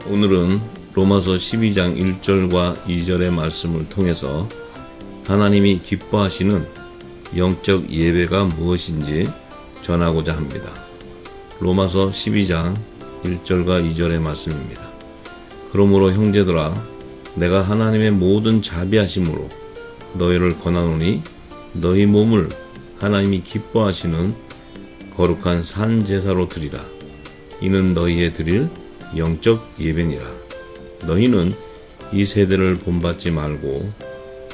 오늘은 로마서 12장 1절과 2절의 말씀을 통해서 하나님이 기뻐하시는 영적 예배가 무엇인지 전하고자 합니다. 로마서 12장 1절과 2절의 말씀입니다. 그러므로 형제들아, 내가 하나님의 모든 자비하심으로 너희를 권하노니 너희 몸을 하나님이 기뻐하시는 거룩한 산 제사로 드리라. 이는 너희의 드릴 영적 예배니라. 너희는 이 세대를 본받지 말고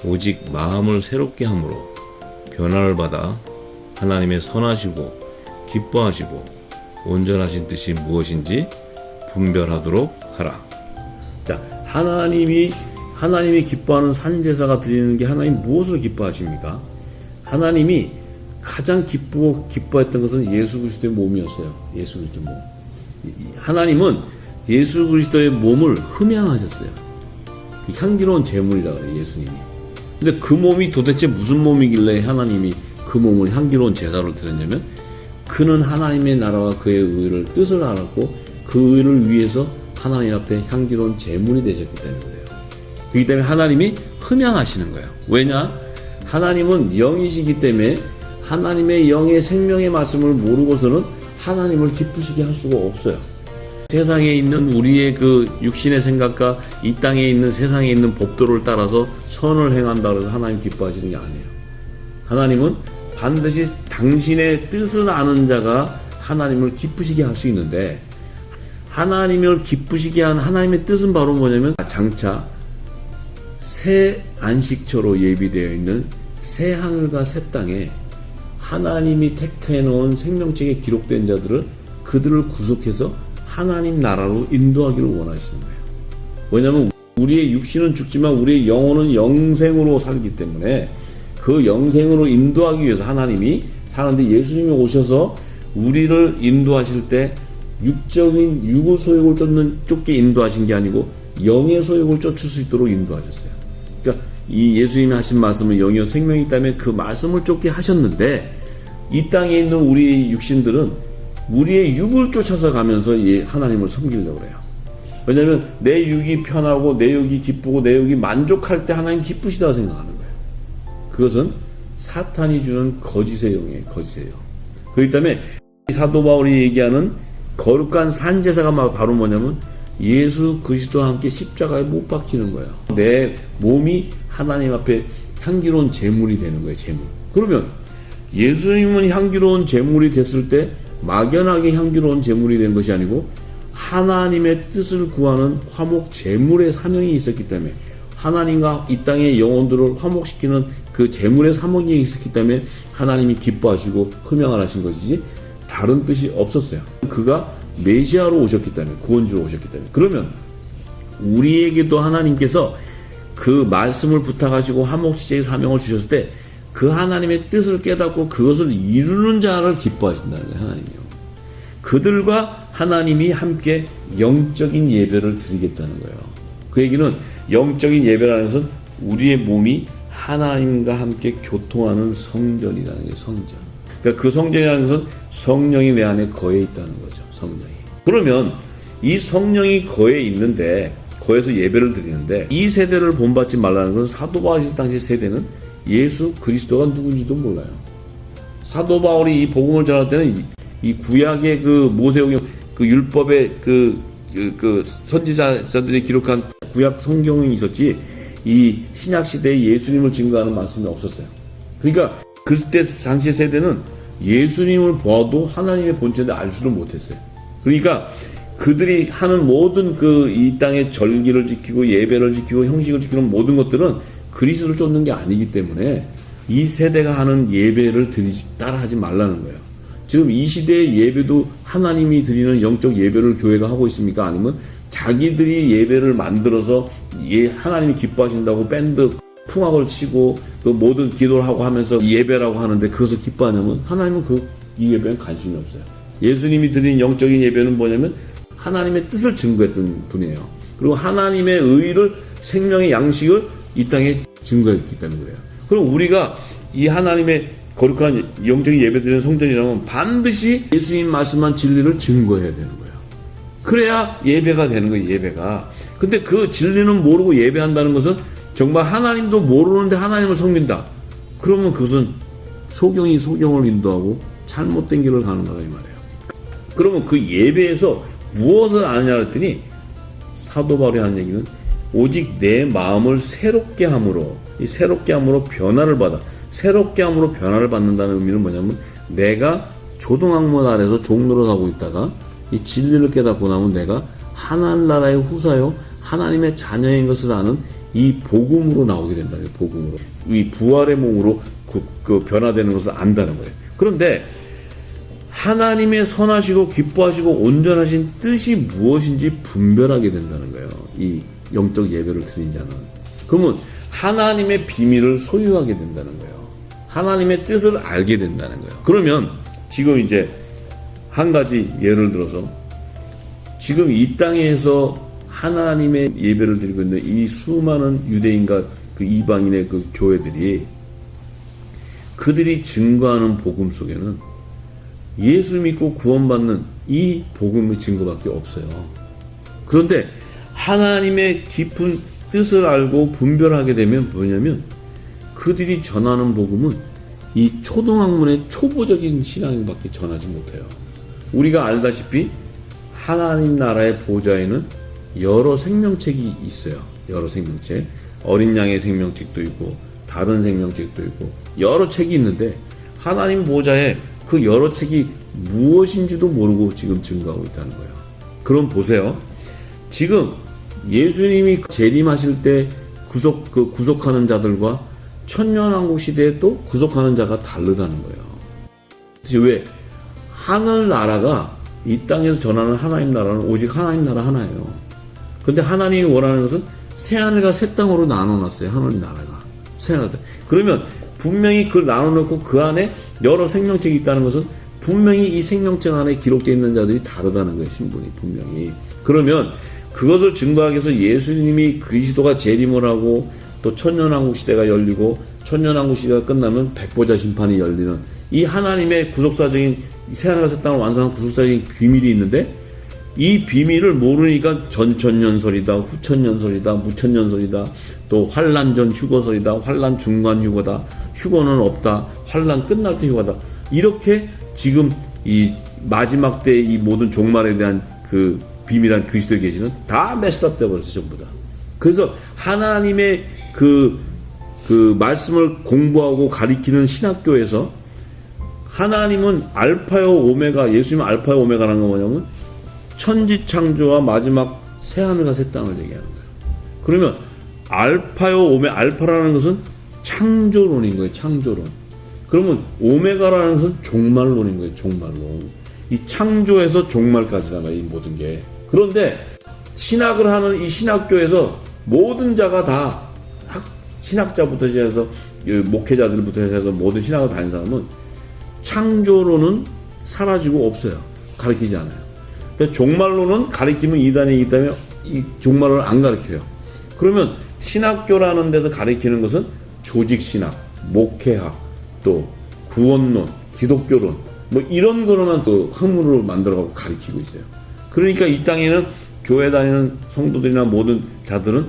오직 마음을 새롭게 함으로 변화를 받아 하나님의 선하시고 기뻐하시고 온전하신 뜻이 무엇인지 분별하도록 하라. 자, 하나님이 기뻐하는 산제사가 드리는 게 하나님 무엇을 기뻐하십니까? 하나님이 가장 기뻐했던 것은 예수 그리스도의 몸이었어요. 예수 그리스도의 몸. 하나님은 예수 그리스도의 몸을 흠양하셨어요. 향기로운 제물이라고 그래요, 예수님이. 근데 그 몸이 도대체 무슨 몸이길래 하나님이 그 몸을 향기로운 제사로 드렸냐면, 그는 하나님의 나라와 그의 의를 뜻을 알았고 그 의를 위해서 하나님 앞에 향기로운 제물이 되셨기 때문에 그래요. 그렇기 때문에 하나님이 흠양하시는 거예요. 왜냐? 하나님은 영이시기 때문에 하나님의 영의 생명의 말씀을 모르고서는 하나님을 기쁘시게 할 수가 없어요. 세상에 있는 우리의 그 육신의 생각과 이 땅에 있는 세상에 있는 법도를 따라서 선을 행한다 그래서 하나님 기뻐하시는 게 아니에요. 하나님은 반드시 당신의 뜻을 아는 자가 하나님을 기쁘시게 할 수 있는데, 하나님을 기쁘시게 한 하나님의 뜻은 바로 뭐냐면, 장차 새 안식처로 예비되어 있는 새 하늘과 새 땅에 하나님이 택해 놓은 생명책에 기록된 자들을, 그들을 구속해서 하나님 나라로 인도하기를 원하시는 거예요. 왜냐하면 우리의 육신은 죽지만 우리의 영혼은 영생으로 살기 때문에 그 영생으로 인도하기 위해서 하나님이 사는데, 예수님이 오셔서 우리를 인도하실 때 육적인 육의 소욕을 쫓게 인도하신 게 아니고 영의 소욕을 쫓을 수 있도록 인도하셨어요. 그러니까 이 예수님이 하신 말씀은 영이요 생명이 있다면 그 말씀을 쫓게 하셨는데, 이 땅에 있는 우리 육신들은 우리의 육을 쫓아서 가면서 하나님을 섬기려고 그래요. 왜냐하면 내 육이 편하고 내 육이 기쁘고 내 육이 만족할 때 하나님 기쁘시다고 생각하는 거예요. 그것은 사탄이 주는 거짓의 영이에요. 거짓의 영. 그렇기 때문에 사도 바울이 얘기하는 거룩한 산제사가 바로 뭐냐면 예수 그리스도와 함께 십자가에 못 박히는 거예요. 내 몸이 하나님 앞에 향기로운 제물이 되는 거예요. 제물. 그러면 예수님은 향기로운 제물이 됐을 때 막연하게 향기로운 제물이 된 것이 아니고 하나님의 뜻을 구하는 화목 제물의 사명이 있었기 때문에, 하나님과 이 땅의 영혼들을 화목시키는 그 제물의 사명이 있었기 때문에 하나님이 기뻐하시고 흠양을 하신 것이지 다른 뜻이 없었어요. 그가 메시아로 오셨기 때문에, 구원주로 오셨기 때문에. 그러면 우리에게도 하나님께서 그 말씀을 부탁하시고 화목제의 사명을 주셨을 때 그 하나님의 뜻을 깨닫고 그것을 이루는 자를 기뻐하신다는 거예요. 하나님이요. 그들과 하나님이 함께 영적인 예배를 드리겠다는 거예요. 그 얘기는 영적인 예배라는 것은 우리의 몸이 하나님과 함께 교통하는 성전이라는 거예요. 성전. 그러니까 그 성전이라는 것은 성령이 내 안에 거해 있다는 거죠. 성령이. 그러면 이 성령이 거해 있는데, 거해서 예배를 드리는데, 이 세대를 본받지 말라는 것은 사도 바울 당시 세대는 예수 그리스도가 누군지도 몰라요. 사도 바울이 이 복음을 전할 때는 이 구약의 그 모세오경 그 율법의 그 선지자들이 기록한 구약 성경이 있었지, 이 신약 시대에 예수님을 증거하는 말씀이 없었어요. 그러니까 그때 당시 세대는 예수님을 보아도 하나님의 본체인데 알지도 못했어요. 그러니까 그들이 하는 모든 이 땅의 절기를 지키고 예배를 지키고 형식을 지키는 모든 것들은 그리스도를 쫓는 게 아니기 때문에 이 세대가 하는 예배를 따라하지 말라는 거예요. 지금 이 시대의 예배도 하나님이 드리는 영적 예배를 교회가 하고 있습니까? 아니면 자기들이 예배를 만들어서 하나님이 기뻐하신다고 밴드 풍악을 치고 그 모든 기도를 하고 하면서 예배라고 하는데 그것을 기뻐하냐면, 하나님은 이 예배엔 관심이 없어요. 예수님이 드린 영적인 예배는 뭐냐면 하나님의 뜻을 증거했던 분이에요. 그리고 하나님의 의를, 생명의 양식을 이 땅에 증거했기 때문에 그래요. 그럼 우리가 이 하나님의 거룩한 영적인 예배드리는 성전이라면 반드시 예수님 말씀한 진리를 증거해야 되는 거예요. 그래야 예배가 되는 거예요, 예배가. 근데 그 진리는 모르고 예배한다는 것은 정말 하나님도 모르는데 하나님을 섬긴다. 그러면 그것은 소경이 소경을 인도하고 잘못된 길을 가는 거다 이 말이에요. 그러면 그 예배에서 무엇을 아느냐 했더니 사도 바울이 하는 얘기는 오직 내 마음을 새롭게 함으로, 이 새롭게 함으로 변화를 받아. 새롭게 함으로 변화를 받는다는 의미는 뭐냐면 내가 조동학문 아래서 종노릇하고 있다가 이 진리를 깨닫고 나면 내가 하나님 나라의 후사요 하나님의 자녀인 것을 아는 이 복음으로 나오게 된다는 거예요. 복음으로. 이 부활의 몸으로 그 변화되는 것을 안다는 거예요. 그런데 하나님의 선하시고 기뻐하시고 온전하신 뜻이 무엇인지 분별하게 된다는 거예요. 이 영적 예배를 드린 자는. 그러면 하나님의 비밀을 소유하게 된다는 거예요. 하나님의 뜻을 알게 된다는 거예요. 그러면 지금 이제 한 가지 예를 들어서 지금 이 땅에서 하나님의 예배를 드리고 있는 이 수많은 유대인과 그 이방인의 그 교회들이 그들이 증거하는 복음 속에는 예수 믿고 구원받는 이 복음의 증거밖에 없어요. 그런데 하나님의 깊은 뜻을 알고 분별하게 되면 뭐냐면 그들이 전하는 복음은 이 초등학문의 초보적인 신앙밖에 전하지 못해요. 우리가 알다시피 하나님 나라의 보좌에는 여러 생명책이 있어요. 여러 생명책. 어린 양의 생명책도 있고 다른 생명책도 있고 여러 책이 있는데 하나님 보좌에 그 여러 책이 무엇인지도 모르고 지금 증거하고 있다는 거예요. 그럼 보세요. 지금 예수님이 재림하실 때 구속하는 자들과 천년왕국 시대에 또 구속하는 자가 다르다는 거예요. 왜? 하늘나라가 이 땅에서 전하는 하나님 나라는 오직 하나님 나라 하나예요. 근데 하나님이 원하는 것은 새하늘과 새 땅으로 나눠놨어요. 하나님 나라가. 새하늘. 그러면 분명히 그걸 나눠놓고 그 안에 여러 생명책이 있다는 것은 분명히 이 생명책 안에 기록되어 있는 자들이 다르다는 거예요. 신분이 분명히. 그러면 그것을 증거하기 위해서 예수님이 그리스도가 재림을 하고 또 천년왕국 시대가 열리고 천년왕국 시대가 끝나면 백보자 심판이 열리는 이 하나님의 구속사적인 새하늘과 새 땅을 완성한 구속사적인 비밀이 있는데 이 비밀을 모르니까 전천년설이다, 후천년설이다, 무천년설이다, 또 환란 전 휴거설이다, 환란 중간 휴거다, 휴거는 없다, 환란 끝날 때 휴거다. 이렇게 지금 이 마지막 때 이 모든 종말에 대한 그 비밀한 그리스도의 계시는 다 메스업 되어버렸어요, 전부 다. 그래서 하나님의 그 말씀을 공부하고 가리키는 신학교에서 하나님은 알파요 오메가, 예수님은 알파요 오메가라는 건 뭐냐면 천지창조와 마지막 새하늘과 새 땅을 얘기하는 거예요. 그러면 알파요 오메, 알파라는 것은 창조론인 거예요. 창조론. 그러면 오메가라는 것은 종말론인 거예요. 종말론. 이 창조에서 종말까지란 말이에요. 이 모든 게. 그런데 신학을 하는 이 신학교에서 모든 자가 다 신학자부터 시작해서 목회자들부터 해서 모든 신학을 다닌 사람은 창조론은 사라지고 없어요. 가르치지 않아요. 근데 종말론은 가르치면 이단이 있다면 이 종말론을 안 가르쳐요. 그러면 신학교라는 데서 가르치는 것은 조직신학, 목회학, 또 구원론, 기독교론 뭐 이런 거로만 또 학문으로 만들어가고 가르치고 있어요. 그러니까 이 땅에는 교회 다니는 성도들이나 모든 자들은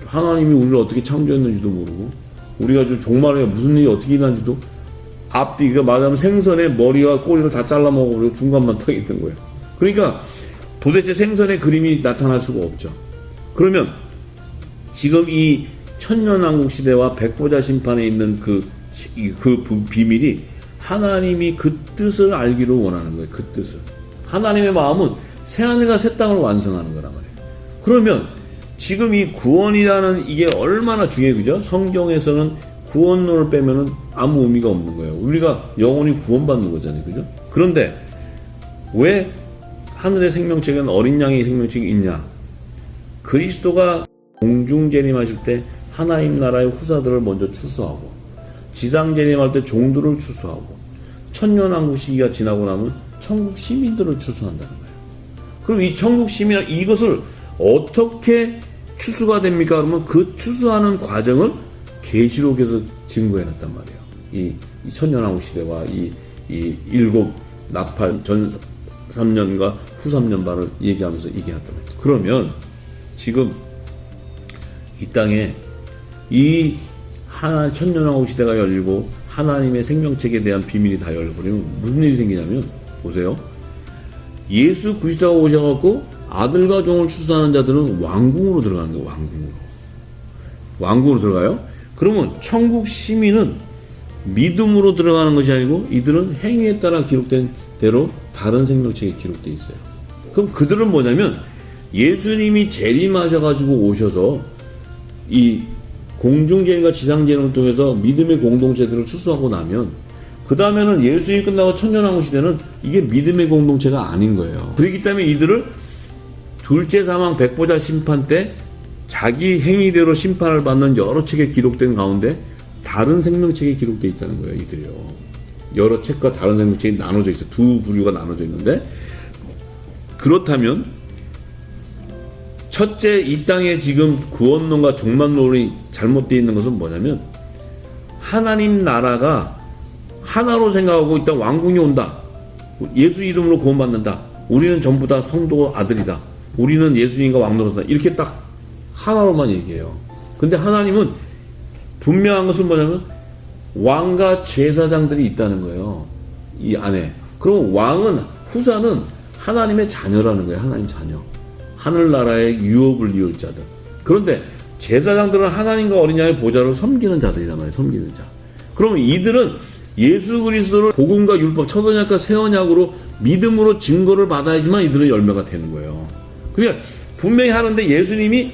하나님이 우리를 어떻게 창조했는지도 모르고 우리가 좀 종말에 무슨 일이 어떻게 일어난지도 앞뒤가 말하자면 생선의 머리와 꼬리를 다 잘라 먹어버리고 중간만 턱이 있던 거예요. 그러니까 도대체 생선의 그림이 나타날 수가 없죠. 그러면 지금 이 천년왕국 시대와 백보자 심판에 있는 그 비밀이 하나님이 그 뜻을 알기를 원하는 거예요. 그 뜻을. 하나님의 마음은 새하늘과 새 땅을 완성하는 거란 말이에요. 그러면 지금 이 구원이라는 이게 얼마나 중요해요. 그죠? 성경에서는 구원론을 빼면은 아무 의미가 없는 거예요. 우리가 영원히 구원받는 거잖아요. 그죠? 그런데 왜 하늘의 생명책에는 어린 양의 생명책이 있냐? 그리스도가 공중 재림하실 때 하나님 나라의 후사들을 먼저 추수하고 지상 재림할 때 종들을 추수하고 천년왕국 시기가 지나고 나면 천국 시민들을 추수한다는 거예요. 그럼 이 천국 시민 이것을 어떻게 추수가 됩니까? 그러면 그 추수하는 과정을 계시록에서 증거해놨단 말이에요. 이 천년왕국 시대와 이 일곱 나팔 전 3년과 후 3년 반을 얘기하면서 얘기했단 말이죠. 그러면 지금 이 땅에 이 천년왕국 시대가 열리고 하나님의 생명책에 대한 비밀이 다 열려버리면 무슨 일이 생기냐면, 보세요. 예수 그리스도가 오셔갖고 아들과 종을 출산하는 자들은 왕궁으로 들어가는 거예요. 왕궁으로 들어가요. 그러면 천국 시민은 믿음으로 들어가는 것이 아니고 이들은 행위에 따라 기록된 대로 다른 생명책에 기록되어 있어요. 그럼 그들은 뭐냐면, 예수님이 재림하셔가지고 오셔서 이 공중재림과 지상재림을 통해서 믿음의 공동체들을 추수하고 나면, 그 다음에는 예수님이 끝나고 천년왕국 시대는 이게 믿음의 공동체가 아닌 거예요. 그렇기 때문에 이들을 둘째 사망 백보자 심판 때 자기 행위대로 심판을 받는 여러 책에 기록된 가운데 다른 생명책에 기록되어 있다는 거예요. 이들이요. 여러 책과 다른 생명책이 나눠져 있어요. 두 부류가 나눠져 있는데, 그렇다면 첫째, 이 땅에 지금 구원론과 종말론이 잘못되어 있는 것은 뭐냐면, 하나님 나라가 하나로 생각하고 일단 왕궁이 온다. 예수 이름으로 구원받는다. 우리는 전부 다 성도 아들이다. 우리는 예수님과 왕노릇다. 이렇게 딱 하나로만 얘기해요. 근데 하나님은 분명한 것은 뭐냐면 왕과 제사장들이 있다는 거예요. 이 안에. 그럼 왕은, 후사는 하나님의 자녀라는 거예요. 하나님 자녀. 하늘나라의 유업을 이을 자들. 그런데 제사장들은 하나님과 어린 양의 보좌를 섬기는 자들이란 말이에요. 섬기는 자. 그러면 이들은 예수 그리스도를 복음과 율법, 첫 언약과 새 언약으로 믿음으로 증거를 받아야지만 이들은 열매가 되는 거예요. 그러니까 분명히 하는데, 예수님이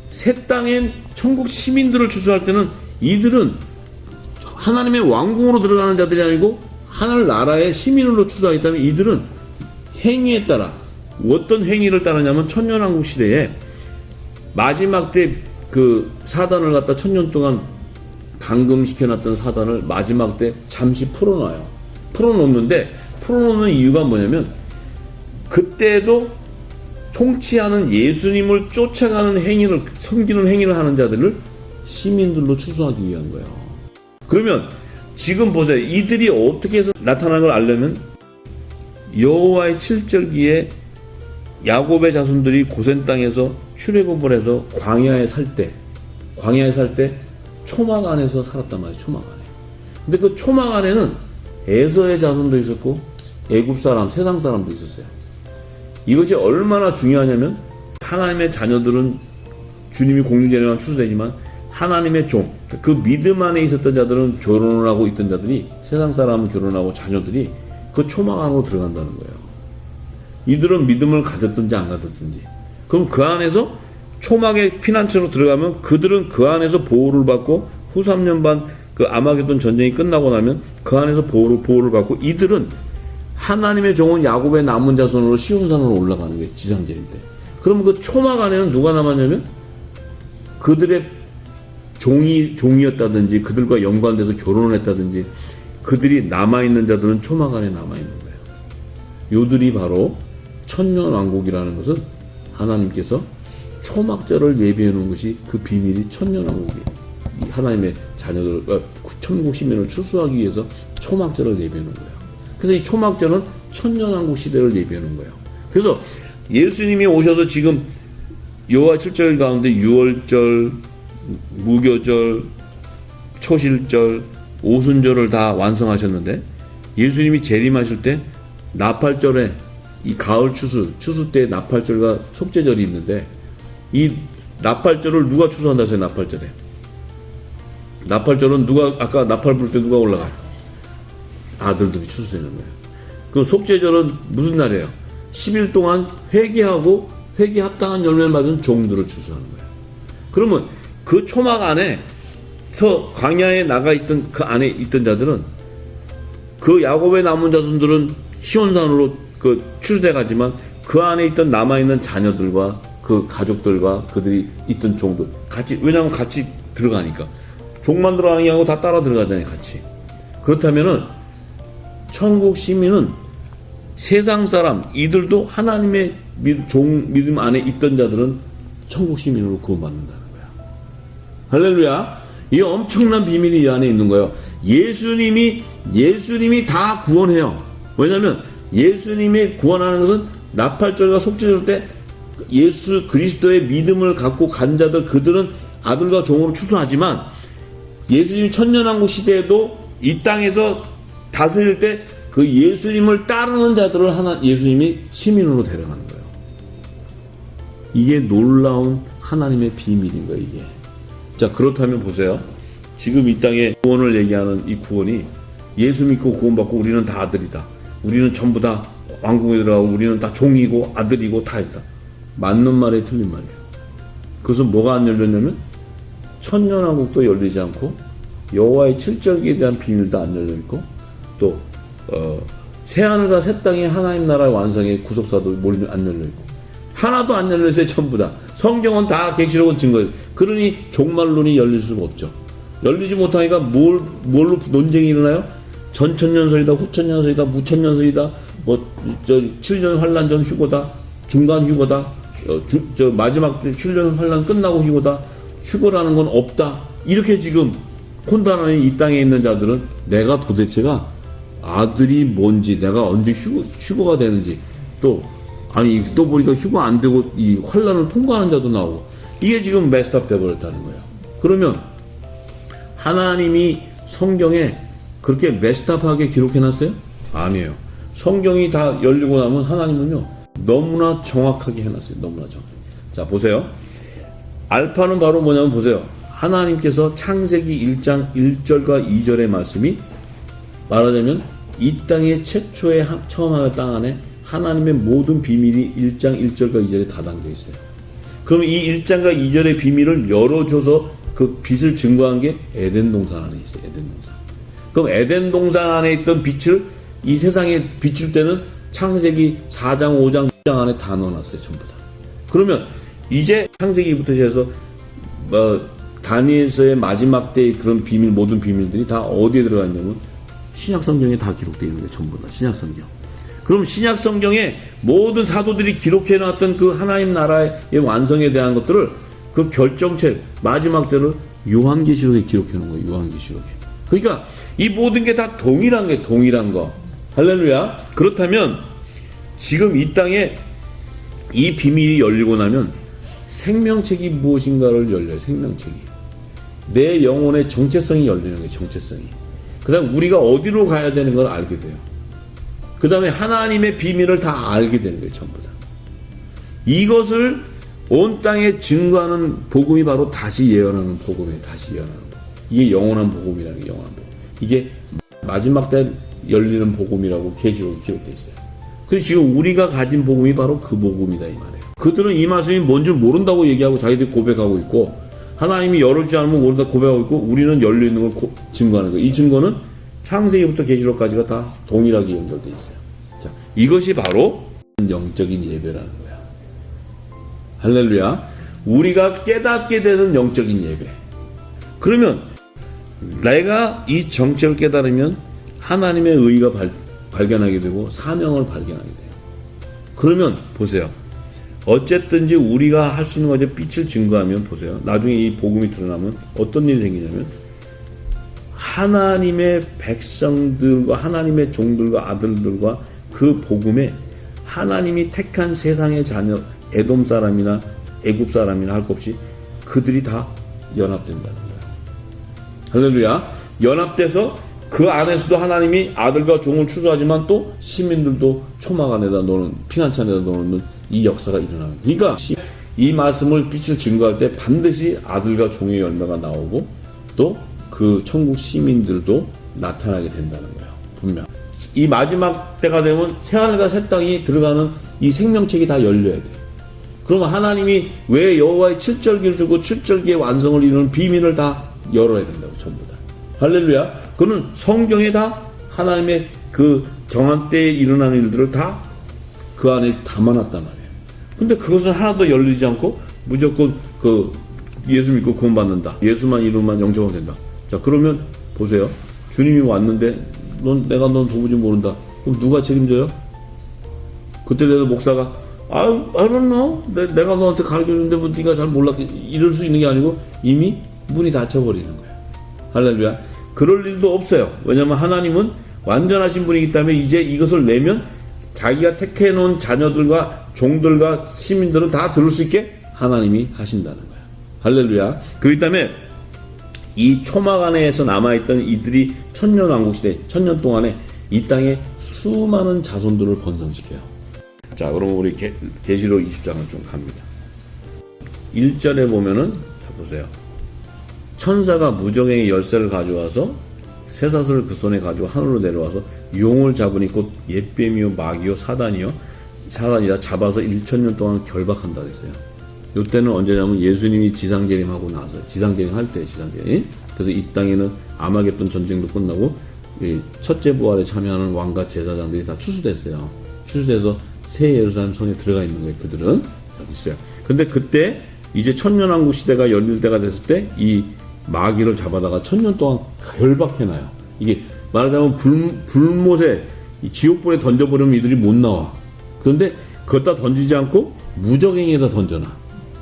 새 땅엔 천국 시민들을 추수할 때는 이들은 하나님의 왕궁으로 들어가는 자들이 아니고 하늘나라의 시민으로 추수하기 때문에 이들은 행위에 따라, 어떤 행위를 따르냐면 천년왕국 시대에 마지막 때 그 사단을 갖다 천년 동안 감금시켜놨던 사단을 마지막 때 잠시 풀어놔요. 풀어놓는 이유가 뭐냐면, 그때도 통치하는 예수님을 쫓아가는 행위를, 섬기는 행위를 하는 자들을 시민들로 추수하기 위한 거예요. 그러면 지금 보세요. 이들이 어떻게 해서 나타나는 걸 알려면, 여호와의 7절기에 야곱의 자손들이 고센 땅에서 출애굽을 해서 광야에 살 때 초막 안에서 살았단 말이에요. 초막 안에. 근데 그 초막 안에는 에서의 자손도 있었고 애굽 사람, 세상 사람도 있었어요. 이것이 얼마나 중요하냐면, 하나님의 자녀들은 주님이 공중재림만 추수되지만 하나님의 종, 그 믿음 안에 있었던 자들은, 결혼을 하고 있던 자들이, 세상 사람은 결혼하고 자녀들이 그 초막 안으로 들어간다는 거예요. 이들은 믿음을 가졌든지 안 가졌든지. 그럼 그 안에서 초막의 피난처로 들어가면 그들은 그 안에서 보호를 받고, 후 3년 반 그 아마겟돈 전쟁이 끝나고 나면 그 안에서 보호를 받고, 이들은 하나님의 종은 야곱의 남은 자손으로 시온산으로 올라가는 거예요. 지상제일 때. 그러면 그 초막 안에는 누가 남았냐면, 그들의 종이었다든지 그들과 연관돼서 결혼을 했다든지 그들이 남아있는 자들은 초막 안에 남아있는 거예요. 요들이 바로 천년왕국이라는 것은, 하나님께서 초막절을 예비해 놓은 것이 그 비밀이 천년왕국이, 하나님의 자녀들, 천국 시민을 추수하기 위해서 초막절을 예비해 놓은 거예요. 그래서 이 초막절은 천년왕국 시대를 예비해 놓은 거예요. 그래서 예수님이 오셔서 지금 여호와 7절 가운데 유월절, 무교절, 초실절, 오순절을 다 완성하셨는데, 예수님이 재림하실 때 나팔절에, 이 가을 추수 때 나팔절과 속죄절이 있는데, 이 나팔절을 누가 추수한다 했어요? 나팔절은 누가, 아까 나팔 불 때 누가 올라가요? 아들들이 추수되는 거예요. 그 속죄절은 무슨 날이에요? 10일 동안 회개하고 회개 합당한 열매를 맞은 종들을 추수하는 거예요. 그러면 그 초막 안에서 광야에 나가 있던, 그 안에 있던 자들은, 그 야곱의 남은 자손들은 시온산으로 그 추수돼 가지만, 그 안에 있던 남아있는 자녀들과 그 가족들과 그들이 있던 종들 같이, 왜냐하면 같이 들어가니까, 종만 들어가는 게 아니고 다 따라 들어가잖아요. 같이. 그렇다면은 천국 시민은 세상 사람, 이들도 하나님의 믿음 안에 있던 자들은 천국 시민으로 구원받는다는 거야. 할렐루야. 이 엄청난 비밀이 이 안에 있는 거예요. 예수님이 다 구원해요. 왜냐하면 예수님이 구원하는 것은 나팔절과 속죄절 때 예수 그리스도의 믿음을 갖고 간 자들, 그들은 아들과 종으로 추수하지만 예수님 천년왕국 시대에도 이 땅에서 다스릴 때 그 예수님을 따르는 자들을 예수님이 시민으로 데려가는 거예요. 이게 놀라운 하나님의 비밀인 거예요, 이게. 자, 그렇다면 보세요. 지금 이 땅에 구원을 얘기하는 이 구원이 예수 믿고 구원받고 우리는 다 아들이다. 우리는 전부 다 왕궁에 들어가고 우리는 다 종이고 아들이고 다 있다. 맞는 말에 틀린 말이에요. 그것은 뭐가 안 열렸냐면 천년왕국도 열리지 않고 여호와의 칠절기에 대한 비밀도 안 열려있고 또 새하늘과 새 땅의 하나님 나라의 완성의 구속사도 안 열려있고 하나도 안 열려있어요. 전부 다. 성경은 다 계시록은 증거예요. 그러니 종말론이 열릴 수가 없죠. 열리지 못하니까 뭘로 논쟁이 일어나요? 전천년설이다, 후천년설이다, 무천년설이다, 7년 환란 전 휴거다, 중간 휴거다, 마지막 7년 환란 끝나고 휴거다, 휴거라는 건 없다. 이렇게 지금 혼돈하는 이 땅에 있는 자들은 내가 도대체가 아들이 뭔지, 내가 언제 휴거가 되는지, 또 보니까 휴거 안 되고 이 환란을 통과하는 자도 나오고, 이게 지금 메스트업 되어버렸다는 거예요. 그러면 하나님이 성경에 그렇게 메스트업하게 기록해놨어요? 아니에요. 성경이 다 열리고 나면 하나님은요 너무나 정확하게 해놨어요. 너무나 정확하게. 자, 보세요. 알파는 바로 뭐냐면 보세요. 하나님께서 창세기 1장 1절과 2절의 말씀이 말하자면 이 땅의 최초의 처음 하나 땅 안에 하나님의 모든 비밀이 1장 1절과 2절에 다 담겨 있어요. 그럼 이 1장과 2절의 비밀을 열어줘서 그 빛을 증거한 게 에덴 동산 안에 있어요. 에덴 동산. 그럼 에덴 동산 안에 있던 빛을 이 세상에 비출 때는 창세기 4장, 5장, 6장 안에 다 넣어놨어요. 전부 다. 그러면 이제 창세기부터 시작해서 다니엘서의 마지막 때의 그런 비밀, 모든 비밀들이 다 어디에 들어가 있냐면 신약성경에 다 기록되어 있는 거예요. 전부 다 신약성경. 그럼 신약성경에 모든 사도들이 기록해놨던 그 하나님 나라의 완성에 대한 것들을 그 결정체 마지막 때를 요한계시록에 기록해놓은 거예요. 요한계시록에. 그러니까 이 모든 게 다 동일한 게 동일한 거. 할렐루야. 그렇다면 지금 이 땅에 이 비밀이 열리고 나면 생명책이 무엇인가를 열려요. 생명책이. 내 영혼의 정체성이 열리는 거예요. 정체성이. 그 다음 우리가 어디로 가야 되는 걸 알게 돼요. 그 다음에 하나님의 비밀을 다 알게 되는 거예요. 전부 다. 이것을 온 땅에 증거하는 복음이 바로 다시 예언하는 복음이에요. 다시 예언하는 복음. 이게 영원한 복음이라는 게 영원한 복음. 이게 마지막 때 열리는 복음이라고 계시록에 기록되어 있어요. 그래서 지금 우리가 가진 복음이 바로 그 복음이다 이 말이에요. 그들은 이 말씀이 뭔지 모른다고 얘기하고 자기들이 고백하고 있고 하나님이 열어주지 않으면 모른다 고백하고 있고 우리는 열려있는 걸 증거하는 거예요. 이 증거는 창세기부터 계시록까지가 다 동일하게 연결되어 있어요. 자, 이것이 바로 영적인 예배라는 거야. 할렐루야. 우리가 깨닫게 되는 영적인 예배. 그러면 내가 이 정체를 깨달으면 하나님의 의의가 발견하게 되고 사명을 발견하게 돼요. 그러면 보세요. 어쨌든지 우리가 할 수 있는 거죠. 빛을 증거하면 보세요. 나중에 이 복음이 드러나면 어떤 일이 생기냐면 하나님의 백성들과 하나님의 종들과 아들들과 그 복음에 하나님이 택한 세상의 자녀 에돔 사람이나 애굽 사람이나 할 것 없이 그들이 다 연합된다는 거야. 할렐루야. 연합돼서 그 안에서도 하나님이 아들과 종을 추수하지만 또 시민들도 초막 안에다 놓는 핑한찬에다 놓는 이 역사가 일어나는 거예요. 그러니까 이 말씀을 빛을 증거할 때 반드시 아들과 종의 열매가 나오고 또 그 천국 시민들도 나타나게 된다는 거예요. 분명. 이 마지막 때가 되면 새하늘과 새 땅이 들어가는 이 생명책이 다 열려야 돼요. 그러면 하나님이 왜 여호와의 칠절기를 주고 칠절기의 완성을 이루는 비밀을 다 열어야 된다고 전부 다. 할렐루야. 그는 성경에 다 하나님의 그 정한 때에 일어나는 일들을 다 그 안에 담아놨단 말이에요. 근데 그것은 하나도 열리지 않고 무조건 그 예수 믿고 구원받는다. 예수만 이루면 영접하면 된다. 자, 그러면 보세요. 주님이 왔는데 내가 넌 도무지 모른다. 그럼 누가 책임져요? 그때 내가 목사가 I don't know. 내가 너한테 가르쳐줬는데 뭐 네가 잘 몰랐겠 이럴 수 있는 게 아니고 이미 문이 닫혀버리는 거야. 할렐루야. 그럴 일도 없어요. 왜냐하면 하나님은 완전하신 분이기 때문에 이제 이것을 내면 자기가 택해 놓은 자녀들과 종들과 시민들은 다 들을 수 있게 하나님이 하신다는 거야. 할렐루야. 그렇기 때문에 이 초막 안에서 남아있던 이들이 천년왕국 시대, 천년 동안에 이 땅에 수많은 자손들을 번성시켜요. 자, 그럼 우리 계시록 20장을 좀 갑니다. 1절에 보면은, 자, 보세요. 천사가 무정행의 열쇠를 가져와서 쇠사슬을 그 손에 가지고 하늘로 내려와서 용을 잡으니 곧 옛뱀이요 마귀요 사단이다 잡아서 1000년 동안 결박한다 그랬어요. 이때는 언제냐면 예수님이 지상재림하고 나서 지상재림 할 때 지상재림. 그래서 이 땅에는 아마겟돈 전쟁도 끝나고 첫째 부활에 참여하는 왕과 제사장들이 다 추수됐어요. 추수돼서 새 예루살렘 손에 들어가 있는 거예요. 그들은 있어요. 근데 그때 이제 천년왕국 시대가 열릴 때가 됐을 때 이 마귀를 잡아다가 1000년 동안 결박해놔요. 이게 말하자면 불못에 지옥불에 던져버리면 이들이 못 나와. 그런데 그것다 던지지 않고 무적행에다 던져놔.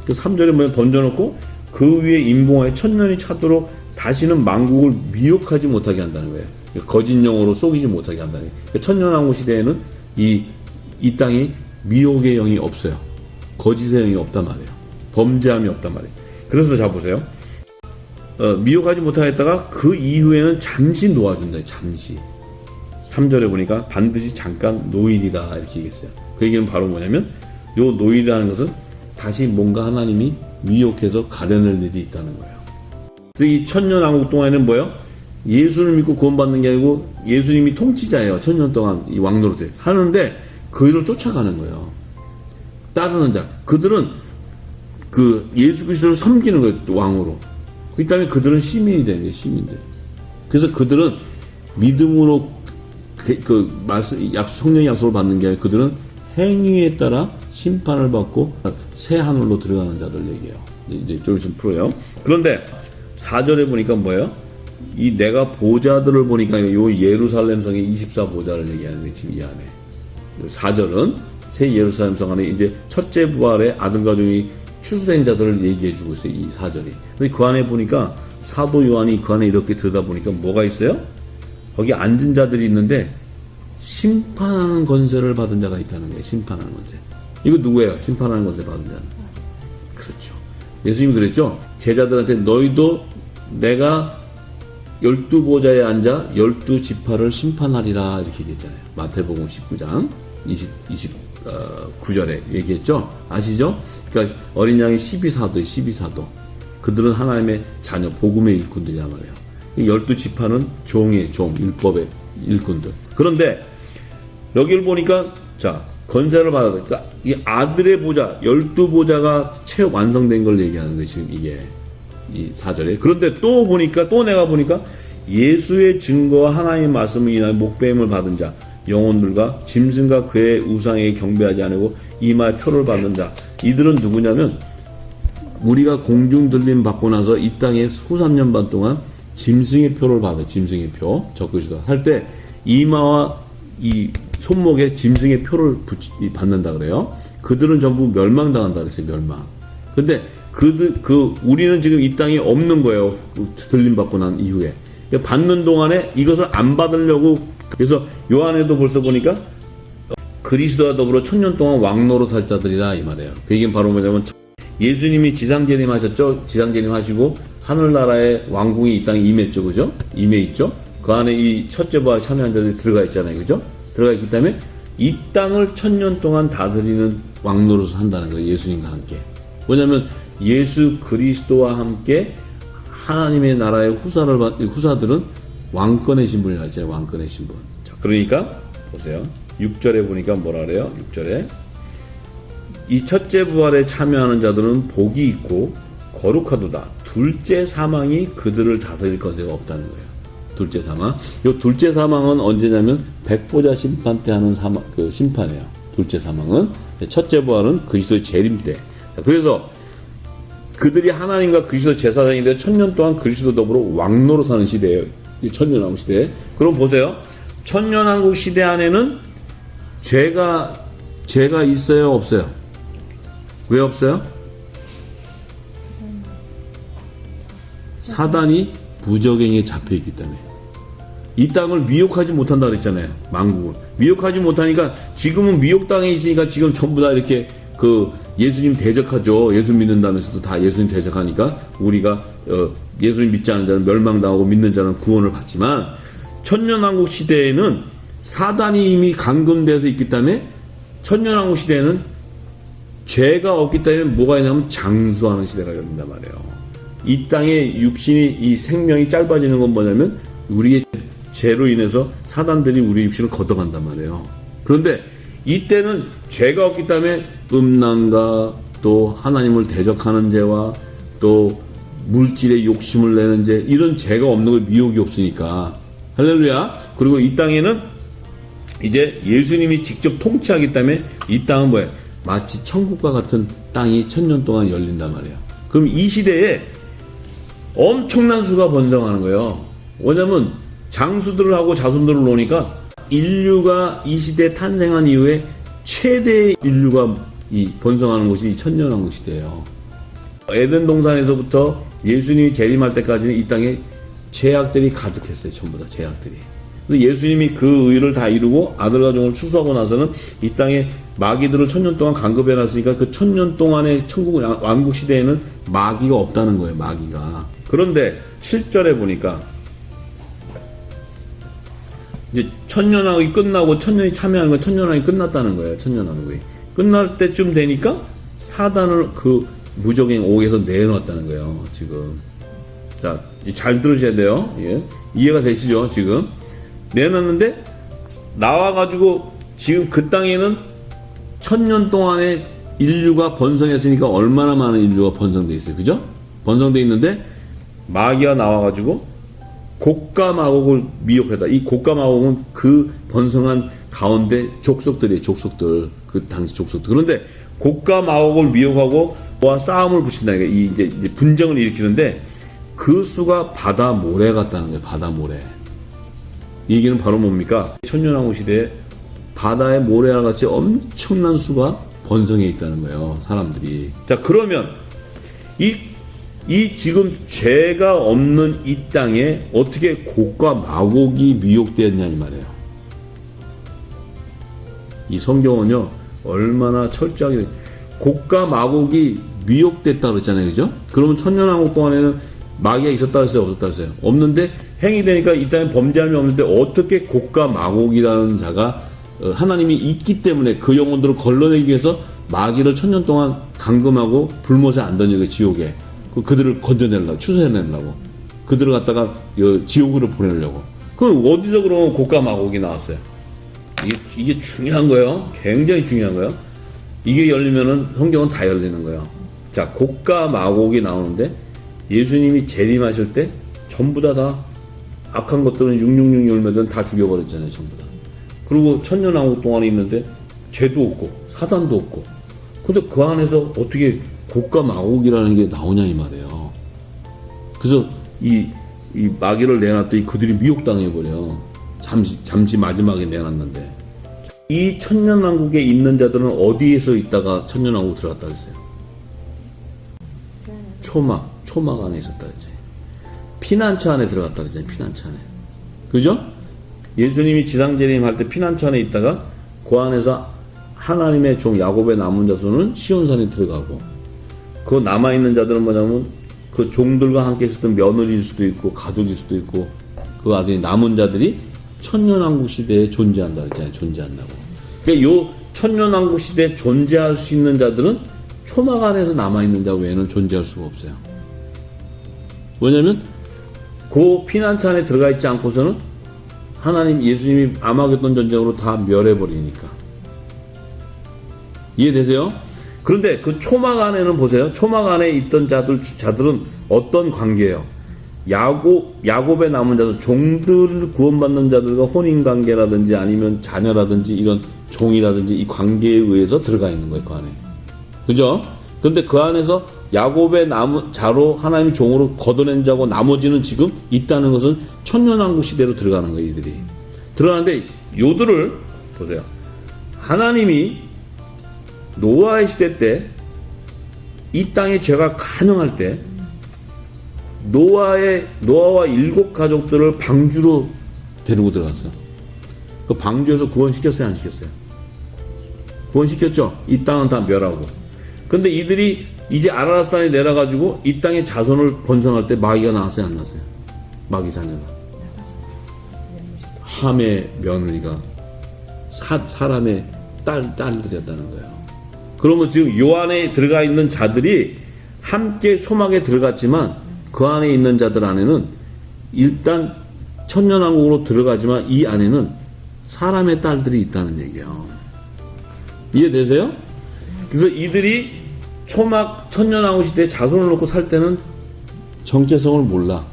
그 3절에 뭐냐 던져놓고 그 위에 임봉하에 1000년이 차도록 다시는 만국을 미혹하지 못하게 한다는 거예요. 거짓 영으로 속이지 못하게 한다는 거예요. 천년왕국 시대에는 이 땅에 미혹의 영이 없어요. 거짓의 영이 없단 말이에요. 범죄함이 없단 말이에요. 그래서 자 보세요. 미혹하지 못하겠다가 그 이후에는 잠시 놓아준다. 잠시. 3절에 보니까 반드시 잠깐 노일이라 이렇게 얘기했어요. 그 얘기는 바로 뭐냐면 요 노일이라는 것은 다시 뭔가 하나님이 미혹해서 가려낼 일이 있다는 거예요. 그래서 이 천년왕국 동안에는 뭐예요? 예수를 믿고 구원받는 게 아니고 예수님이 통치자예요. 천년 동안 이 왕노릇을 하는데 그 일을 쫓아가는 거예요. 따르는 자. 그들은 그 예수 그리스도를 섬기는 거예요. 왕으로. 그 다음에 그들은 시민이 되는 거예요. 시민들. 그래서 그들은 믿음으로 성령의 약속을 받는 게 아니라 그들은 행위에 따라 심판을 받고 새 하늘로 들어가는 자들 얘기해요. 이제 좀 있으면 풀어요. 그런데 4절에 보니까 뭐예요? 이 내가 보좌들을 보니까 요 예루살렘 성의 24보좌를 얘기하는 게 지금 이 안에. 4절은 새 예루살렘 성 안에 이제 첫째 부활의 아들과 종이 추수된 자들을 얘기해 주고 있어요. 이 4절이. 근데 그 안에 보니까 사도 요한이 그 안에 이렇게 들여다보니까 뭐가 있어요? 거기 앉은 자들이 있는데 심판하는 권세를 받은 자가 있다는 거예요. 심판하는 권세. 이거 누구예요? 심판하는 권세 받은 자는. 그렇죠. 예수님이 그랬죠. 제자들한테 너희도 내가 12보좌에 앉아 12지파를 심판하리라 이렇게 얘기했잖아요. 마태복음 19장 29절에 얘기했죠. 아시죠? 그러니까 어린 양의 12사도예요. 12사도. 그들은 하나님의 자녀, 복음의 일꾼들이란 말이에요. 12지파는 종의 종, 율법의 일꾼들. 그런데 여기를 보니까 자 권세를 받았다. 그러니까 이 아들의 보좌, 12보좌가 채 완성된 걸 얘기하는 거예요. 지금 이게 이 4절에. 그런데 또 보니까 또 내가 보니까 예수의 증거와 하나님의 말씀을 인하여 목배임을 받은 자 영혼들과 짐승과 그의 우상에게 경배하지 않고 이마에 표를 받는 자 이들은 누구냐면 우리가 공중 들림 받고 나서 이 땅에 후 3년 반 동안 짐승의 표를 받아요. 짐승의 표 적그리스도 할 때 이마와 이 손목에 짐승의 표를 받는다 그래요. 그들은 전부 멸망당한다 그랬어요. 멸망. 근데 우리는 지금 이 땅에 없는 거예요. 들림 받고 난 이후에. 받는 동안에 이것을 안 받으려고 그래서 요한에도 벌써 보니까 그리스도와 더불어 천년 동안 왕노릇 할 자들이다 이 말이에요. 그 얘기는 바로 뭐냐면 예수님이 지상재림 하셨죠. 지상재림 하시고 하늘나라의 왕궁이 이 땅에 임했죠. 그죠? 임해 있죠. 그 안에 이 첫째 부활 참여한 자들이 들어가 있잖아요. 그죠? 들어가 있기 때문에 이 땅을 천년 동안 다스리는 왕노릇을 한다는 거예요. 예수님과 함께. 뭐냐면 예수 그리스도와 함께 하나님의 나라의 후사들은 왕권의 신분이라고 했잖아요. 왕권의 신분. 자, 그러니까 보세요. 6절에 보니까 뭐라 그래요? 6절에 이 첫째 부활에 참여하는 자들은 복이 있고 거룩하도다. 둘째 사망이 그들을 다스릴 것이 없다는 거예요. 둘째 사망. 이 둘째 사망은 언제냐면 백보자 심판 때 하는 심판이에요. 둘째 사망은. 첫째 부활은 그리스도의 재림 때. 자, 그래서 그들이 하나님과 그리스도 제사장이 되어 천년 동안 그리스도 더불어 왕노릇하는 시대예요. 이 천년왕국 시대. 그럼 보세요. 천년왕국 시대 안에는 죄가 있어요, 없어요? 왜 없어요? 사단이 부적행에 잡혀 있기 때문에. 이 땅을 미혹하지 못한다 그랬잖아요. 만국을 미혹하지 못하니까 지금은 미혹 땅에 있으니까 지금 전부 다 이렇게 그 예수님 대적하죠. 예수 믿는다면서도 다 예수님 대적하니까 우리가 예수님 믿지 않는 자는 멸망당하고 믿는 자는 구원을 받지만 천년왕국 시대에는 사단이 이미 감금돼서 있기 때문에 천년왕국 시대에는 죄가 없기 때문에 뭐가 있냐면 장수하는 시대가 열린단 말이에요. 이 땅의 육신이 이 생명이 짧아지는 건 뭐냐면 우리의 죄로 인해서 사단들이 우리 육신을 걷어간단 말이에요. 그런데 이때는 죄가 없기 때문에 음란과 또 하나님을 대적하는 죄와 또 물질의 욕심을 내는 죄 이런 죄가 없는 걸 미혹이 없으니까 할렐루야. 그리고 이 땅에는 이제 예수님이 직접 통치하기 때문에 이 땅은 뭐예요? 마치 천국과 같은 땅이 천년 동안 열린단 말이에요. 그럼 이 시대에 엄청난 수가 번성하는 거예요. 왜냐면 장수들을 하고 자손들을 놓으니까 인류가 이 시대에 탄생한 이후에 최대의 인류가 번성하는 곳이 이 천년왕국 시대예요. 에덴 동산에서부터 예수님이 재림할 때까지는 이 땅에 죄악들이 가득했어요. 전부 다 죄악들이. 근데 예수님이 그 의를 다 이루고 아들과 종을 추수하고 나서는 이 땅에 마귀들을 천년 동안 간급해 놨으니까 그 천년 동안의 천국 왕국 시대에는 마귀가 없다는 거예요. 마귀가. 그런데 7절에 보니까 이제 천년왕국이 끝나고 천년이 참여하는 건 천년왕국이 끝났다는 거예요. 천년왕국이 끝날 때쯤 되니까 사단을 그 무적행 옥에서 내놓았다는 거예요. 지금 자, 잘 들으셔야 돼요. 예. 이해가 되시죠? 지금 내놨는데 나와가지고 지금 그 땅에는 천년 동안에 인류가 번성했으니까 얼마나 많은 인류가 번성돼 있어요. 그죠? 번성돼 있는데 마귀가 나와가지고 곡과 마곡을 미혹했다. 이 곡과 마곡은 그 번성한 가운데 족속들이에요. 족속들. 그 당시 족속들. 그런데 곡과 마곡을 미혹하고 와 싸움을 붙인다. 이 이제 분쟁을 일으키는데 그 수가 바다 모래 같다는 거예요. 바다 모래. 이 얘기는 바로 뭡니까? 천년왕국 시대에 바다의 모래와 같이 엄청난 수가 번성해 있다는 거예요. 사람들이. 자, 그러면 이 지금 죄가 없는 이 땅에 어떻게 곡과 마곡이 미혹되었냐 이 말이에요. 이 성경은요 얼마나 철저하게 곡과 마곡이 미혹됐다 그랬잖아요. 그죠? 그러면 천년왕국 동안에는 마귀가 있었다 그랬어요? 없었다 그랬어요? 없는데 행이 되니까 이 땅에 범죄함이 없는데 어떻게 곡과 마곡이라는 자가 하나님이 있기 때문에 그 영혼들을 걸러내기 위해서 마귀를 천년 동안 감금하고 불못에 안 던지고 지옥에 그들을 건져내려고 추수해내려고 그들을 갖다가 지옥으로 보내려고 그럼 어디서 그러면 곡과 마곡이 나왔어요? 이게 중요한 거예요. 굉장히 중요한 거예요. 이게 열리면은 성경은 다 열리는 거예요. 자, 곡과 마곡이 나오는데 예수님이 재림하실 때 전부 다 악한 것들은 666 열매들은 다 죽여버렸잖아요. 전부 다. 그리고 천년왕국 동안에 있는데 죄도 없고 사단도 없고 근데 그 안에서 어떻게 곡과 마곡이라는 게 나오냐 이 말이에요. 그래서 이 마귀를 내놨더니 그들이 미혹당해버려. 잠시 마지막에 내놨는데 이 천년왕국에 있는 자들은 어디에서 있다가 천년왕국 들어갔다 그랬어요? 초막 안에 있었다 그랬지. 피난처 안에 들어갔다 그랬잖아요. 피난처 안에. 그죠? 예수님이 지상재림할 때 피난처 안에 있다가 그 안에서 하나님의 종 야곱의 남은 자손은 시온산에 들어가고 그 남아있는 자들은 뭐냐면 그 종들과 함께 있었던 며느리일 수도 있고 가족일 수도 있고 그 아들이 남은 자들이 천년왕국 시대에 존재한다 그랬잖아요. 존재한다고. 그러니까 요 천년왕국 시대에 존재할 수 있는 자들은 초막 안에서 남아있는 자 외에는 존재할 수가 없어요. 왜냐면 그 피난처 안에 들어가 있지 않고서는 하나님 예수님이 아마겟돈 전쟁으로 다 멸해버리니까. 이해되세요? 그런데 그 초막 안에는 보세요. 초막 안에 있던 자들은 어떤 관계예요? 야곱의 남은 자들, 종들을 구원받는 자들과 혼인관계라든지 아니면 자녀라든지 이런 종이라든지 이 관계에 의해서 들어가 있는 거예요. 그 안에. 그죠? 그런데 그 안에서 야곱의 남은 자로 하나님 종으로 걷어낸 자고 나머지는 지금 있다는 것은 천년왕국 시대로 들어가는 거예요. 이들이. 들어가는데 요들을 보세요. 하나님이 노아의 시대 때 이 땅에 죄가 가능할 때 노아와 7 가족들을 방주로 데리고 들어갔어. 그 방주에서 구원시켰어요, 안 시켰어요? 구원시켰죠. 이 땅은 다 멸하고. 근데 이들이 이제 아라랏산에 내려가지고 이 땅의 자손을 번성할 때 마귀가 나왔어요, 안 나왔어요? 마귀 자녀가. 함의 며느리가 사람의 딸들이었다는 거예요. 그러면 지금 요 안에 들어가 있는 자들이 함께 소망에 들어갔지만 그 안에 있는 자들 안에는 일단 천년왕국으로 들어가지만 이 안에는 사람의 딸들이 있다는 얘기예요. 이해되세요? 그래서 이들이 초막 천년왕국 시대에 자손을 놓고 살 때는 정체성을 몰라.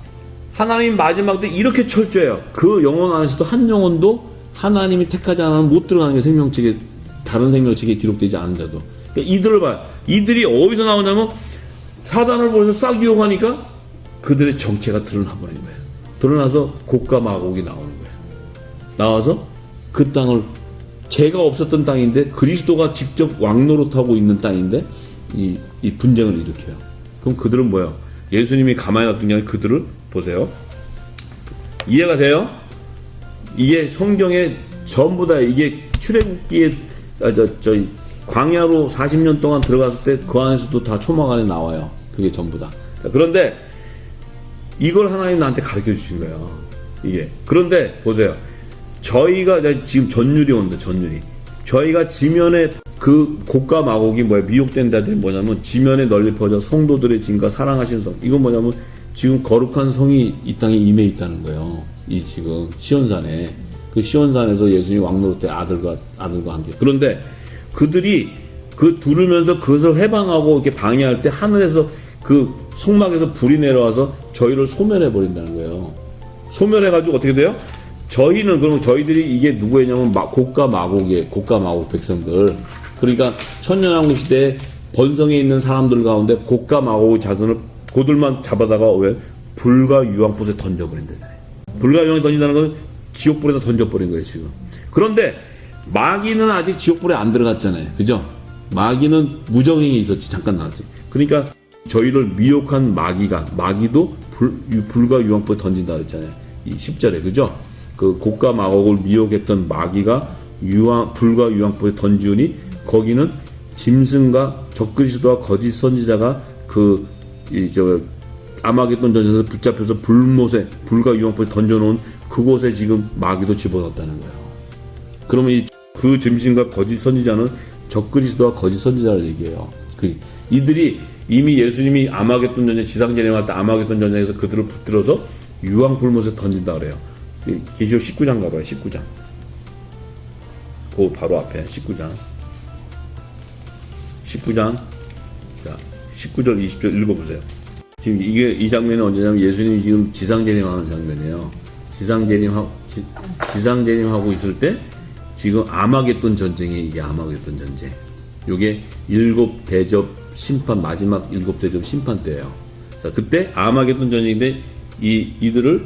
하나님 마지막 때 이렇게 철저해요. 그 영혼 안에서도 한 영혼도 하나님이 택하지 않으면 못 들어가는 게 생명책에, 다른 생명책에 기록되지 않은 자도. 그러니까 이들을 봐요. 이들이 어디서 나오냐면 사단을 보면서 싹 유혹하니까 그들의 정체가 드러나버린 거예요. 드러나서 곡과 마곡이 나오는 거예요. 나와서 그 땅을, 죄가 없었던 땅인데 그리스도가 직접 왕노릇하고 있는 땅인데 이 분쟁을 일으켜요. 그럼 그들은 뭐예요? 예수님이 가만히 놔둔 게 아니라 그들을 보세요. 이해가 돼요? 이게 성경에 전부 다 이게 출애굽기에 광야로 40년 동안 들어갔을 때 그 안에서도 다 초막 안에 나와요. 그게 전부 다. 자, 그런데 이걸 하나님 나한테 가르쳐 주신 거예요. 이게. 그런데 보세요. 저희가 지금 전율이 온다. 전율이. 저희가 지면에 그 곡과 마곡이 뭐야? 미혹된 자들이 뭐냐면 지면에 널리 퍼져 성도들의 진과 사랑하신 성. 이건 뭐냐면 지금 거룩한 성이 이 땅에 임해 있다는 거예요. 이 지금 시온산에. 그 시온산에서 예수님이 왕노릇 때 아들과 함께. 그런데 그들이 그 두르면서 그것을 해방하고 이렇게 방해할 때 하늘에서 그 성막에서 불이 내려와서 저희를 소멸해 버린다는 거예요. 소멸해가지고 어떻게 돼요? 저희는, 그러면 저희들이 이게 누구였냐면 곡과 마곡이에요. 곡과 마곡 백성들. 그러니까 천년왕국 시대에 번성에 있는 사람들 가운데 곡과 마곡의 자손을 고들만 잡아다가 왜? 불과 유황불에 던져버린다잖아요. 불과 유황에 던진다는 건 지옥불에다 던져버린 거예요, 지금. 그런데 마귀는 아직 지옥불에 안 들어갔잖아요. 그죠? 마귀는 무정행에 있었지. 잠깐 나왔지. 그러니까 저희를 미혹한 마귀도 불과 유황불에 던진다 그랬잖아요. 이 10절에. 그죠? 그 곡과 마곡을 미혹했던 마귀가 불과 유황불에 던지우니 거기는 짐승과 적그리스도와 거짓 선지자가 아마겟돈 전쟁에서 붙잡혀서 불과 유황불에 던져놓은 그곳에 지금 마귀도 집어넣었다는 거예요. 그러면 그 짐승과 거짓 선지자는 적그리스도와 거짓 선지자를 얘기해요. 이들이 이미 예수님이 아마겟돈 전쟁 지상재림할 때 아마겟돈 전쟁에서 그들을 붙들어서 유황불못에 던진다 그래요. 계시록 19장 가봐요. 19장. 그 바로 앞에 19장. 19장. 자, 19절 20절 읽어보세요. 지금 이 장면은 언제냐면 예수님이 지금 지상재림하는 장면이에요. 지상재림하고 있을 때 지금 아마겟돈 전쟁이, 이게 아마겟돈 전쟁. 요게 7대접 심판, 마지막 7대접 심판 때예요. 자, 그때 아마겟돈 전쟁인데 이들을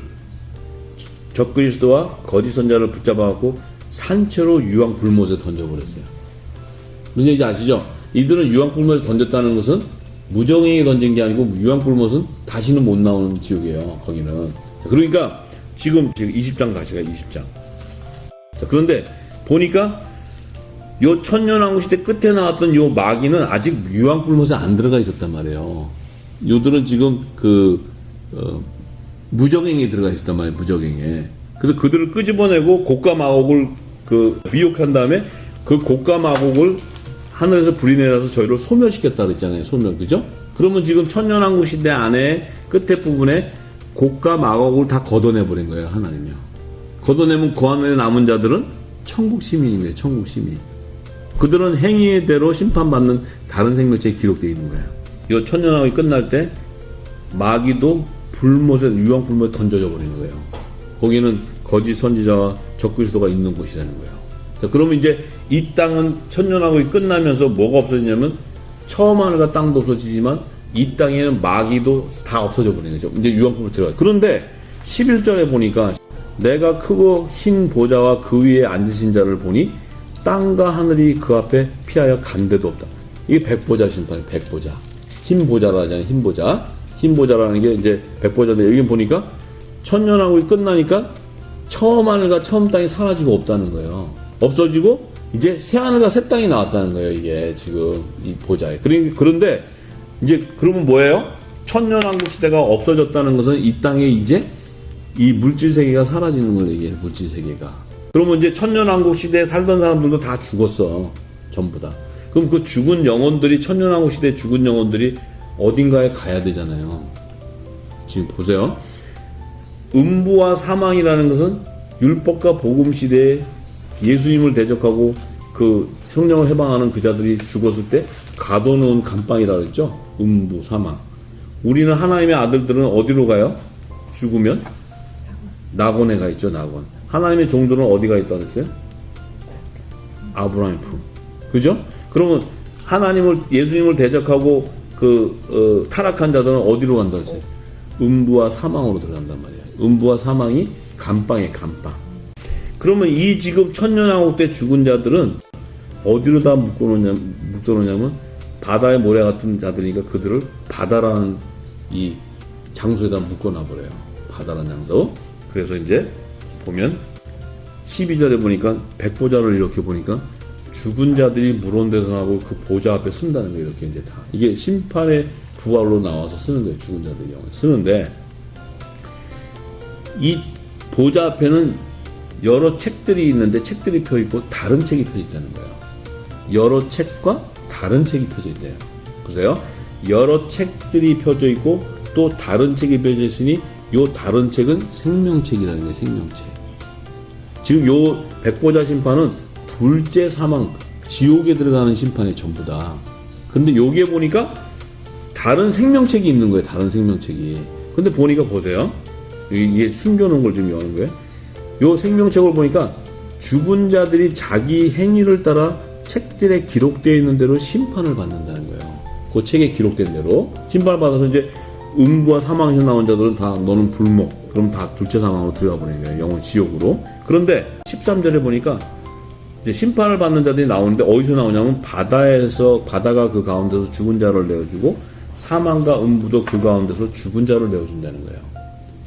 적그리스도와 거짓 선자를 붙잡아갖고 산채로 유황불못에 던져버렸어요. 무슨 얘기인지 아시죠? 이들은 유황불못에 던졌다는 것은 무정행에 던진 게 아니고 유황불못은 다시는 못 나오는 지옥이에요. 거기는. 자, 그러니까 지금 20장 다시 가요. 20장. 자, 그런데 보니까 요 천년왕국 시대 끝에 나왔던 요 마귀는 아직 유황불못에 안 들어가 있었단 말이에요. 요들은 지금 무정행에 들어가 있었단 말이에요. 무정행에. 그래서 그들을 끄집어내고 곡과 마곡을 미혹한 다음에 그 곡과 마곡을 하늘에서 불이 내려서 저희를 소멸시켰다 그랬잖아요. 소멸. 그죠? 그러면 지금 천년왕국 시대 안에 끝에 부분에 곡과 마곡을 다 걷어내버린 거예요. 하나님이요. 걷어내면 그 안에 남은 자들은 천국 시민인 거예요. 천국 시민. 그들은 행위의 대로 심판받는 다른 생명체에 기록되어 있는 거예요. 이 천년왕국이 끝날 때 마귀도 유황불못에 던져져 버리는 거예요. 거기는 거짓 선지자와 적그리스도가 있는 곳이라는 거예요. 자, 그러면 이제 이 땅은 천년왕국이 끝나면서 뭐가 없어지냐면 처음 하늘과 땅도 없어지지만 이 땅에는 마귀도 다 없어져 버리는 거죠. 이제 유황불을 들어가요. 그런데 11절에 보니까 내가 크고 흰 보좌와 그 위에 앉으신 자를 보니 땅과 하늘이 그 앞에 피하여 간 데도 없다. 이게 백보자 심판이에요. 백보자. 흰 보자라 하잖아요. 흰 보자. 흰 보자라는 게 이제 백보자인데 여기 보니까 천년왕국이 끝나니까 처음 하늘과 처음 땅이 사라지고 없다는 거예요. 없어지고 이제 새 하늘과 새 땅이 나왔다는 거예요. 이게 지금 이 보좌에. 그런데 이제 그러면 뭐예요? 천년왕국 시대가 없어졌다는 것은 이 땅에 이제 이 물질 세계가 사라지는 걸 얘기해요. 물질 세계가. 그러면 이제 천년왕국 시대에 살던 사람들도 다 죽었어. 전부 다. 그럼 그 죽은 영혼들이 천년왕국 시대에 죽은 영혼들이 어딘가에 가야 되잖아요. 지금 보세요. 음부와 사망이라는 것은 율법과 복음 시대에 예수님을 대적하고 그 성령을 해방하는 그 자들이 죽었을 때 가둬놓은 감방이라고 했죠. 음부, 사망. 우리는 하나님의 아들들은 어디로 가요? 죽으면 낙원에 가 있죠. 낙원. 하나님의 종들은 어디가 있다고 했어요? 아브라함의 품. 그죠? 그러면 하나님을 예수님을 대적하고 타락한 자들은 어디로 간다고 했어요? 음부와 사망으로 들어간단 말이에요. 음부와 사망이 감방에 감방. 그러면 이 지금 천년왕국 때 죽은 자들은 어디로 다 묶어놓냐면 바다의 모래 같은 자들이니까 그들을 바다라는 이 장소에다 묶어놔버려요. 바다라는 장소. 그래서 이제 보면 12절에 보니까 백보자를 이렇게 보니까 죽은 자들이 물온대선하고 그 보좌 앞에 쓴다는 거예요. 이렇게 이제 다. 이게 심판의 부활로 나와서 쓰는 거예요. 죽은 자들이 영을 쓰는데 이 보좌 앞에는 여러 책들이 있는데 책들이 펴 있고 다른 책이 펴 있다는 거예요. 여러 책과 다른 책이 펴져 있대요. 보세요. 여러 책들이 펴져 있고 또 다른 책이 펴져 있으니 요 다른 책은 생명책이라는 거예요. 생명책. 지금 요 백보자 심판은 둘째 사망, 지옥에 들어가는 심판이 전부다. 근데 여기에 보니까 다른 생명책이 있는 거예요. 다른 생명책이. 근데 보니까 보세요. 이게 숨겨놓은 걸 지금 여는 거예요. 요 생명책을 보니까 죽은 자들이 자기 행위를 따라 책들에 기록되어 있는 대로 심판을 받는다는 거예요. 그 책에 기록된 대로 심판을 받아서 이제 음부와 사망에서 나온 자들은 다 너는 불목. 그럼 다 둘째 사망으로 들어가 버리는 거예요. 영원 지옥으로. 그런데 13절에 보니까 이제 심판을 받는 자들이 나오는데 어디서 나오냐면 바다가 그 가운데서 죽은 자를 내어주고 사망과 음부도 그 가운데서 죽은 자를 내어준다는 거예요.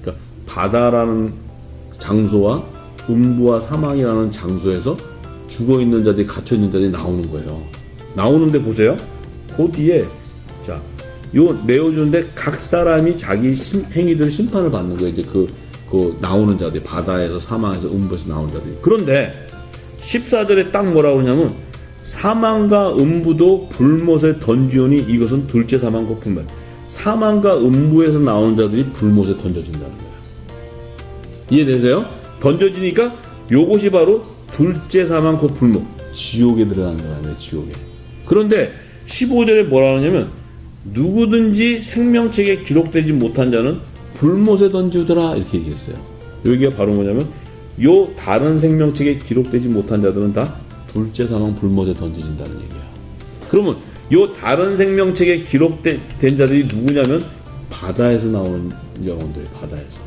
그러니까 바다라는 장소와 음부와 사망이라는 장소에서 죽어 있는 자들이 갇혀 있는 자들이 나오는 거예요. 나오는데 보세요. 그 뒤에 자, 요 내어주는데 각 사람이 자기 행위들 심판을 받는 거예요. 이제 그 나오는 자들이 바다에서 사망에서 음부에서 나오는 자들이. 그런데 14절에 딱 뭐라고 그러냐면 사망과 음부도 불못에 던지오니 이것은 둘째 사망 거품만. 사망과 음부에서 나오는 자들이 불못에 던져진다는 거예요. 이해되세요? 던져지니까 요것이 바로 둘째 사망 곧 불못. 지옥에 들어가는 거예요. 지옥에. 그런데 15절에 뭐라고 하냐면 누구든지 생명책에 기록되지 못한 자는 불못에 던지더라 이렇게 얘기했어요. 여기가 바로 뭐냐면 요 다른 생명책에 기록되지 못한 자들은 다 둘째 사망 불못에 던져진다는 얘기야. 그러면 요 다른 생명책에 기록된 자들이 누구냐면 바다에서 나오는 영혼들. 바다에서.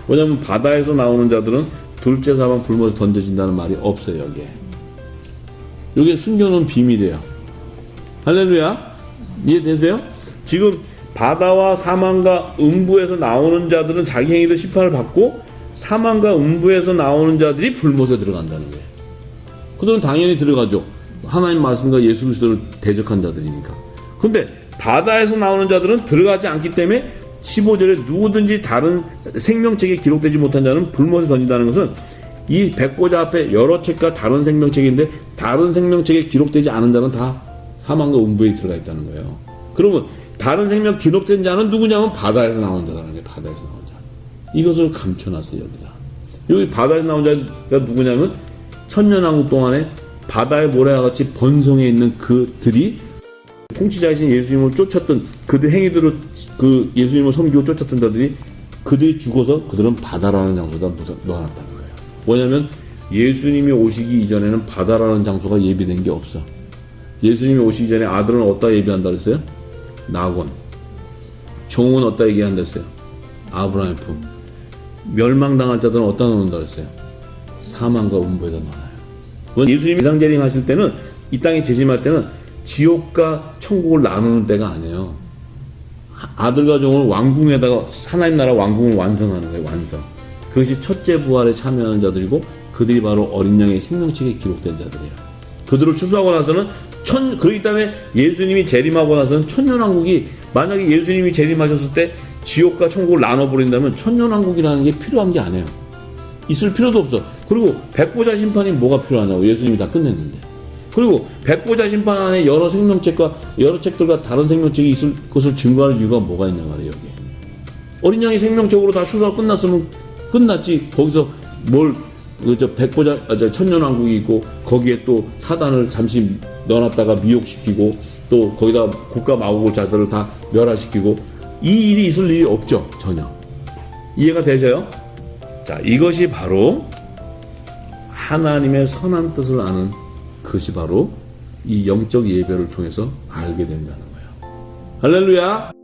왜냐면 바다에서 나오는 자들은 둘째 사망 불못에 던져진다는 말이 없어요. 여기에. 여기에 숨겨놓은 비밀이에요. 할렐루야. 이해되세요? 지금 바다와 사망과 음부에서 나오는 자들은 자기 행위로 심판을 받고 사망과 음부에서 나오는 자들이 불못에 들어간다는 거예요. 그들은 당연히 들어가죠. 하나님 말씀과 예수 그리스도를 대적한 자들이니까. 근데 바다에서 나오는 자들은 들어가지 않기 때문에 15절에 누구든지 다른 생명책에 기록되지 못한 자는 불못에 던진다는 것은 이 백보자 앞에 여러 책과 다른 생명책인데 다른 생명책에 기록되지 않은 자는 다 사망과 음부에 들어가 있다는 거예요. 그러면 다른 생명 기록된 자는 누구냐면 바다에서 나온 자라는 거예요. 바다에서 나온 자. 이것을 감춰놨어요. 여기다. 여기 바다에서 나온 자가 누구냐면 천년왕국 동안에 바다의 모래와 같이 번성해 있는 그들이 통치자이신 예수님을 쫓았던 그들 행위들을 그 예수님을 섬기고 쫓았던 자들이 그들이 죽어서 그들은 바다라는 장소에다 놓아놨다는 거예요. 뭐냐면 예수님이 오시기 이전에는 바다라는 장소가 예비된 게 없어. 예수님이 오시기 전에 아들은 어디다 예비한다 그랬어요? 낙원. 종은 어디다 얘기한다 그랬어요? 아브라함의 품. 멸망당할 자들은 어디다 놓는다 그랬어요? 사망과 음부에다 놓아요. 예수님이 이상재림 하실 때는 이 땅에 재림할 때는 지옥과 천국을 나누는 때가 아니에요. 아들과 종을 왕궁에다가 하나님 나라 왕궁을 완성하는 거예요. 완성. 그것이 첫째 부활에 참여하는 자들이고 그들이 바로 어린 양의 생명책에 기록된 자들이에요. 그들을 추수하고 나서는 그렇기 때문에 예수님이 재림하고 나서는 천년왕국이, 만약에 예수님이 재림하셨을 때 지옥과 천국을 나눠버린다면 천년왕국이라는 게 필요한 게 아니에요. 있을 필요도 없어. 그리고 백보자 심판이 뭐가 필요하냐고, 예수님이 다 끝냈는데. 그리고 백보자 심판 안에 여러 생명책과 여러 책들과 다른 생명책이 있을 것을 증거할 이유가 뭐가 있냐 말이에요. 여기에 어린 양이 생명책으로 다 수사가 끝났으면 끝났지. 거기서 뭘 천년왕국이 있고 거기에 또 사단을 잠시 넣어놨다가 미혹시키고 또 거기다 국가 마구자들을 다 멸하시키고 이 일이 있을 일이 없죠. 전혀. 이해가 되세요? 자, 이것이 바로 하나님의 선한 뜻을 아는, 그것이 바로 이 영적 예배를 통해서 알게 된다는 거예요. 할렐루야.